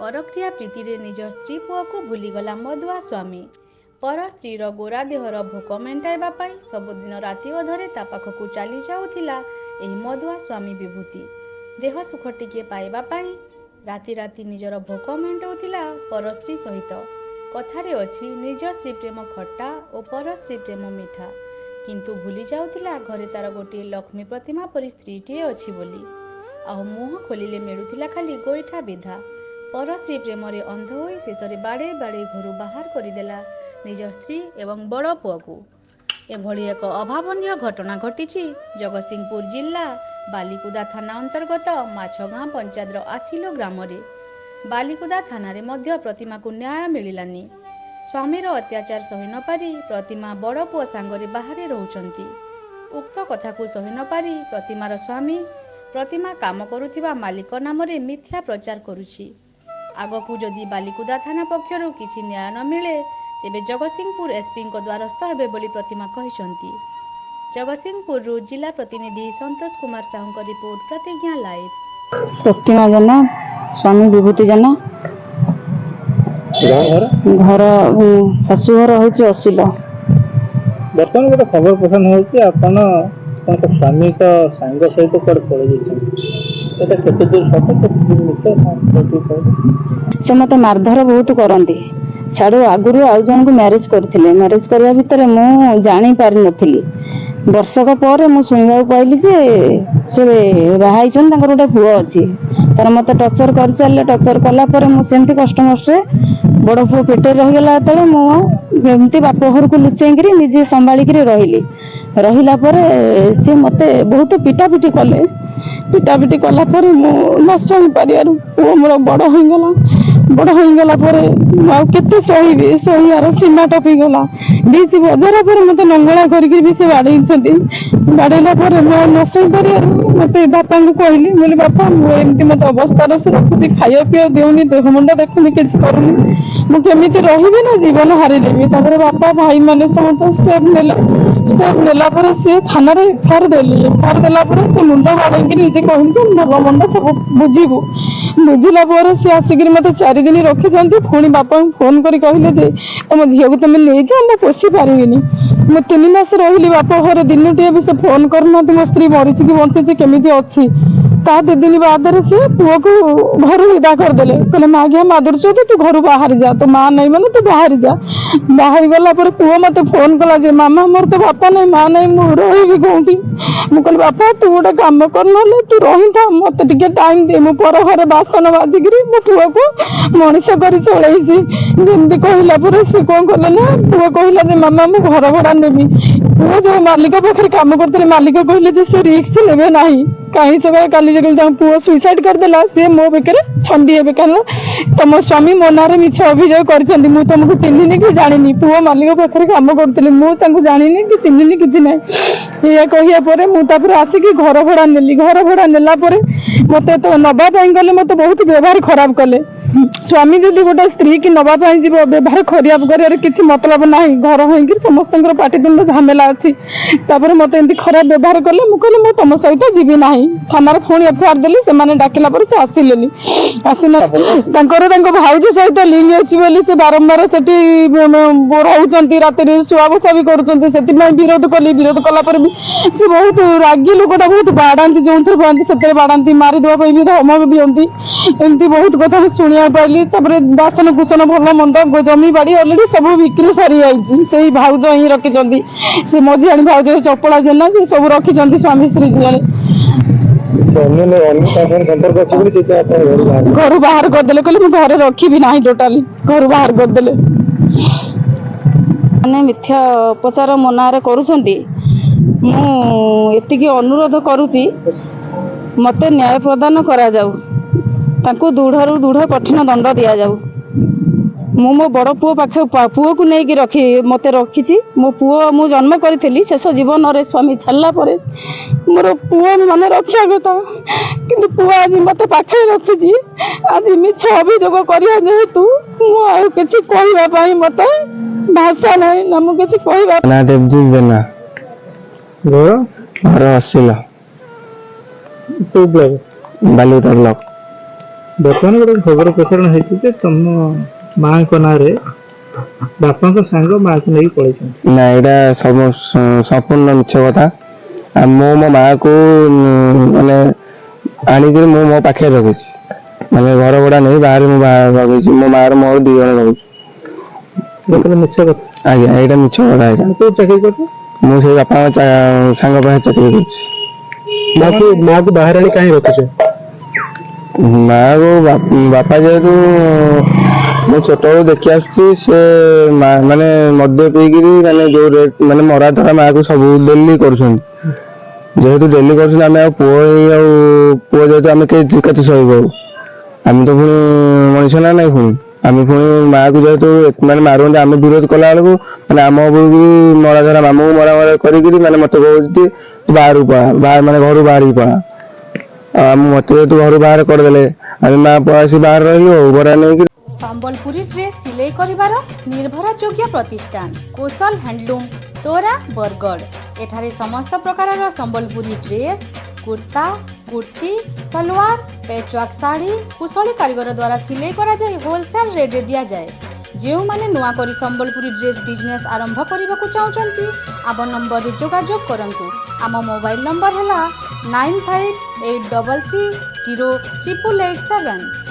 परक्रिया प्रीति निज स्त्री पुआ को भूलीगला मधुआ स्वामी। पर स्त्रीर गोरा देहर भोक मेटाइबा सबुदिन राति अधरे ता पाखकू चली जाऊथिला एही मधुआ स्वामी विभूति। देह सुख टिके पाइबा राति राति निजर भोक मेटाउथिला पर स्त्री सहित। कथारे अछि निज स्त्री प्रेम खट्टा और पर स्त्री प्रेम मिठा, किंतु भूली जाउथिला घरे तार गोटे लक्ष्मी प्रतिमा परि स्त्रीटीए अछि बोली। आउ मुह खोलिले मेडुथिला खाली गोईठा विधा। पर स्त्री प्रेम रे अंध होई शेषरे बाड़े बाड़े घर बाहर करदेला निज स्त्री एवं बड़ पुआ को। एभली एक अभावनीय घटना घटी जगतसिंहपुर जिला बालिकुदा थाना अंतर्गत माछगाँ पंचायतर आसिलो ग्राम रे। बालिकुदा थाना रे मध्य प्रतिमा को न्याय मिलिलानी। स्वामीर अत्याचार सही न पारी प्रतिमा बड़ पुआ सांगरे बाहरे रहउचंती। उक्त कथा को सही न पारी प्रतिमार स्वामी प्रतिमा काम करुथिबा मालिक नाम रे मिथ्या प्रचार करुछि। आगकू जदि बालिकुदा थाना पक्षरु किछि न्याय न मिले तेबे जगतसिंहपुर एसपी को द्वारस्थ हेबे बोली प्रतिमा कहिसंती। जगतसिंहपुर जिला प्रतिनिधि संतोष कुमार साहू का रिपोर्ट प्रतिज्ञा लाइव। प्रतिमा जना स्वामी विभूति जना घर शाशुघर होची असिलो। बर्तमान गोटे खबर पसंद होची आपण स्वामी का सांग सहित कर पड़े से मत मारधर बहुत करती। साड़ू आगुरी आउ जन को मैरेज करथिले। मैरेज करबा भितर मु जानि पारि नथिली। वर्षक पर मु सुनिबा पाइली जे से बाहाइछन तांकर गोटे पुओ अछि। तार मते टर्चर कर चले। टर्चर कला पर मु सेंती कष्ट मष्टे बड़ पुओ पेटे रहि गेला तळे मु एमती बाप घर को लुचेंगिरी निजे संभाली करी रहिली। रहिला पर से मते बहुत पिटा पिटी कले। पिटा पिटी कला पर मु न सही पारियारु पुओ मोर बड़ होई गेला। बड़ हो गला केते सही सहीयार सीमा टपी गला। बीच बजार पर मत नंगला करके भी से बाड़े बाड़ेला पर न सही पार मत बापा को कहली बोले बापा मुझे मत अवस्था से रखुची खाया पीया देउनी देह मुंडा देखुनी किसी करूनी मुझे रही ना जीवन हारिदेवी। बापा भाई मैंने समस्त स्टेप नेला पर सी थाना एफआईआर देली। एफआईआर देला पर से मुंड बाड़े निजे कहली भल मंद सब बुझीबू। बुझिला पर सी आसिक मत 4 दिन रखी पुणी बापा फोन कर कहले तुम झील को तुम नहीं जा मुझे पोषी पारिनी। मु 3 मास रही बापा घर दिन टे भी से फोन करना मो स्त्री मरी कि बची केमी अच्छी। ता 2 दिन बाद से पुओ को घर विदा करदे। कहले माँ आज्ञा मादुर्च तू घर बाहर जा तो माँ नहीं मैंने तू बाहर जा। बाहर गला पर पुओ मत फोन कला जे मामा मोर तो बापा नहीं माँ नहीं मुझे रही कौटी। मुझे बापा तू गोटे कम कर ना तू रही था मत टे टाइम दे मु पर घर बासन बाजिक मो पुओ को मनीष कर चलती। जमी कहला सी कौन कले ना पुओ कहला मामा मु घर भड़ा नेबी। पुओ जो मालिक पाखे कम करते मालिक कहले से रिक्स ने ना कहीं सब काली पुओ सुइसाइड करदेला सी मो बेकर छंदी हे कह तुम स्वामी मो ना मिछ अभियोग कर तुमको चिन्हनी कि जानी। पुओ मालिक पाखे कम करी मुझे जानी कि चिन्हनी कि ना या कहला मुझे आसिक घर भड़ा नेली। घर भड़ा नेला मत तो नवाई गले मत बहुत व्यवहार खराब कले। स्वामी जदि गोटे स्त्री की नवाई जीव व्यवहार खराब कर किसी मतलब ना घर हो समस्त पाटितुंड झमेला अच्छी। मत एमती खराब व्यवहार कले मुझे तुम सहित जीवी ना थाना पुणी एफआईआर देली। से डाकिला से आसिले आसना भाउज सहित लिंक अच्छी से बारंबार से रोच राति शुआ बसा भी कर विरोध कली। विरोध कला से बहुत रागी लोकटा बहुत बाड़ाती जो बाढ़ती से बाड़ाती मारिदेवा भी धमक दिखती। एमती बहुत कथा शुणा पाइली। बासन कुसन भल मंद जमी बाड़ी अलरेडी सब बिक्री सरी जाइए। से भाउज ही रखिंट से मझियाणी भाउज चपड़ा जेना से सब रखिंट स्वामी स्त्री घर बाहर करदे। कहले घर रखी ना टोटाली घर बाहर करदे। मैंने मिथ्या उपचार मो ना करुँच मुझे अनुरोध करुच्ची मते न्याय प्रदान करा जाऊ। ताकू दृढ़ दृढ़ कठिन दंड दि जाऊ। मो बड़ पुओ पाखे पुओ को लेकिन रखी मत रखी मो पुओ मु जन्म करी शेष जीवन रे स्वामी छाड़ा मोर पुओ माने रखा कथा किंतु पुओ आज मत पाखे रखी आज मिछ अभियोग करिया जेहेतु मुझे कहवाई मत भाषा नहीं ना मुझे कहवा देवजी जेना घर आसिला बालुतर ब्लॉक ବର୍ତ୍ତମାନ ଗୋଟେ ଖବର ପ୍ରସାରଣ ହେଇଛି ଯେ ତମ ମାଙ୍କ ନାଁରେ ବାପାଙ୍କ ସାଙ୍ଗ ମାକୁ ନେଇକି ପଳେଇଛନ୍ତି। ନା ଏଇଟା ସମ୍ପୂର୍ଣ୍ଣ ମିଛ କଥା। ଆଉ ମୁଁ ମୋ ମାଆକୁ ମାନେ ଆଣିକିରି ମୁଁ ମୋ ପାଖରେ ରଖୁଛି, ମାନେ ଘର ଭଡ଼ା ନେଇ ବାହାରେ ମୁଁ ରଖୁଛି। ମୋ ମାଆର ମୋର 2 ଜଣ ରହୁଛୁ। ମିଛ କଥା। ଆଜ୍ଞା ଏଇଟା ମିଛ କଥା। ଏଇଟା କୋଉଠି ଚାକିରି କରୁଛ? ମୁଁ ସେଇ ବାପାଙ୍କ ସାଙ୍ଗ ପାଖରେ ଚାକିରି କରୁଛି। ମାକୁ ବାହାରେ ଆଣି କାହିଁ ରଖୁଛ? ମାଆକୁ ବାପା ଯେହେତୁ ମୁଁ ଛୋଟବେଳୁ ଦେଖି ଆସୁଛି, ସେ ମାନେ ମଦ୍ୟ ପିଇକିରି ମାନେ ଯୋଉ ରେଟ୍ ମାନେ ମରା ଧରା ମାଆକୁ ସବୁ ଡେଲି କରୁଛନ୍ତି। ଯେହେତୁ ଡେଲି କରୁଛନ୍ତି, ଆମେ ଆଉ ପୁଅ ଯେହେତୁ ଆମେ କେତେ ସହିବୁ ଆଉ? ଆମେ ତ ପୁଣି ମଣିଷ ନା ନାଇଁ, ପୁଣି ଆମେ ପୁଣି ମାଆକୁ ଯେହେତୁ ମାନେ ମାରୁଛନ୍ତି, ଆମେ ବିରୋଧ କଲା ବେଳକୁ ମାନେ ଆମ ଉପରକୁ ମରା ଧରା ମାମୁଁକୁ ମରା କରିକିରି ମାନେ ମତେ କହୁଛି ବାହାରକୁ ପଳା, ମାନେ ଘରୁ ବାହାରିକି ପଳା। ଆଉ ମତେ ଯେହେତୁ ଘରୁ ବାହାର କରିଦେଲେ, ଆମେ ମା ପୁଅ ଆସି ବାହାରେ ରହିଲୁ ଆଉ ଭଡ଼ା ନେଇକି। ସମ୍ବଲପୁରୀ ଡ୍ରେସ୍ ସିଲେଇ କରିବାର ନିର୍ଭରଯୋଗ୍ୟ ପ୍ରତିଷ୍ଠାନ କୁଶଲ ହ୍ୟାଣ୍ଡଲୁମ୍, ତୋରା, ବରଗଡ଼। ଏଠାରେ ସମସ୍ତ ପ୍ରକାରର ସମ୍ବଲପୁରୀ ଡ୍ରେସ୍, କୁର୍ତ୍ତା, କୁର୍ତ୍ତୀ, ସଲୱାର, ପେଚୱାକ୍ ଶାଢ଼ୀ କୁଶଳୀ କାରିଗର ଦ୍ୱାରା ସିଲେଇ କରାଯାଇ ହୋଲସେଲ୍ ରେଟ୍ରେ ଦିଆଯାଏ। ଯେଉଁମାନେ ନୂଆ କରି ସମ୍ବଲପୁରୀ ଡ୍ରେସ୍ ବିଜନେସ୍ ଆରମ୍ଭ କରିବାକୁ ଚାହୁଁଛନ୍ତି, ଆମ ନମ୍ବରରେ ଯୋଗାଯୋଗ କରନ୍ତୁ। ଆମ ମୋବାଇଲ ନମ୍ବର ହେଲା 9583308887।